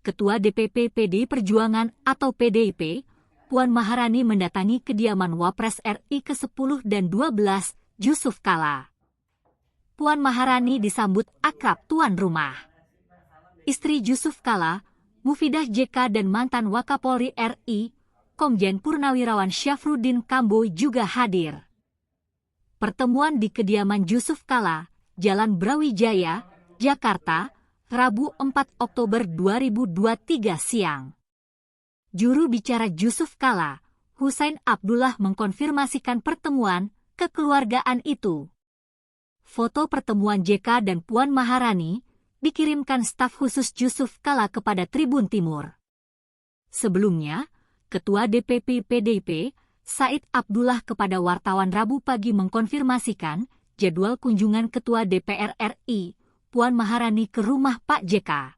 Ketua DPP PDI Perjuangan atau PDIP, Puan Maharani mendatangi kediaman Wapres RI ke-10 dan 12, Yusuf Kala. Puan Maharani disambut akrab tuan rumah. Istri Yusuf Kala, Mufidah JK dan mantan Wakapolri RI, Komjen Purnawirawan Syafruddin Kambo juga hadir. Pertemuan di kediaman Yusuf Kala, Jalan Brawijaya, Jakarta, Rabu 4 Oktober 2023 siang. Juru bicara Yusuf Kala, Husain Abdullah mengkonfirmasikan pertemuan kekeluargaan itu. Foto pertemuan JK dan Puan Maharani dikirimkan staf khusus Yusuf Kala kepada Tribun Timur. Sebelumnya, Ketua DPP PDIP, Said Abdullah kepada wartawan Rabu pagi mengkonfirmasikan jadwal kunjungan Ketua DPR RI, Puan Maharani ke rumah Pak JK.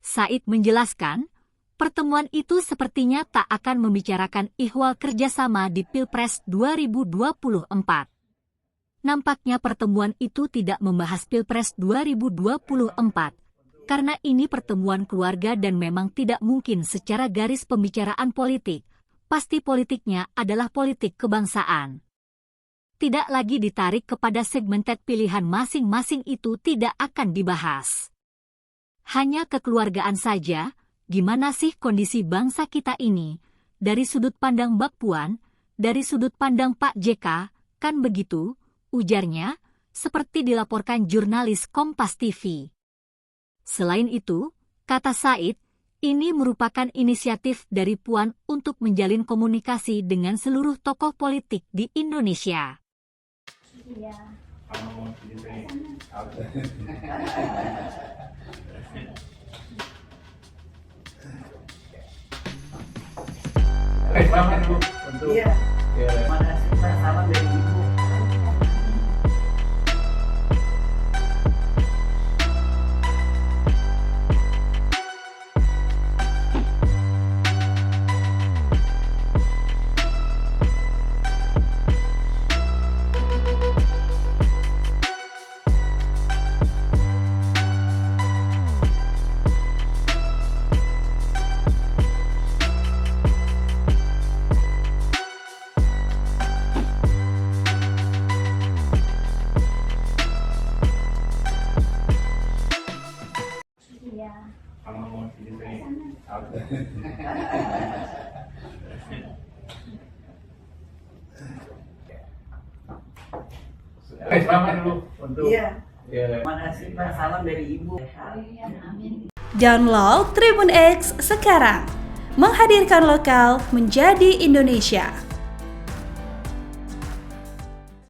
Said menjelaskan, pertemuan itu sepertinya tak akan membicarakan ihwal kerjasama di Pilpres 2024. Nampaknya pertemuan itu tidak membahas Pilpres 2024, karena ini pertemuan keluarga dan memang tidak mungkin secara garis pembicaraan politik, pasti politiknya adalah politik kebangsaan. Tidak lagi ditarik kepada segmented pilihan masing-masing itu tidak akan dibahas. Hanya kekeluargaan saja, gimana sih kondisi bangsa kita ini, dari sudut pandang Mbak Puan, dari sudut pandang Pak JK, kan begitu, ujarnya, seperti dilaporkan jurnalis Kompas TV. Selain itu, kata Said, ini merupakan inisiatif dari Puan untuk menjalin komunikasi dengan seluruh tokoh politik di Indonesia. Iya. Selamat dulu untuk mana salam dari Ibu. Selamat dulu untuk mana salam dari Ibu. Download Tribun X sekarang, menghadirkan lokal menjadi Indonesia.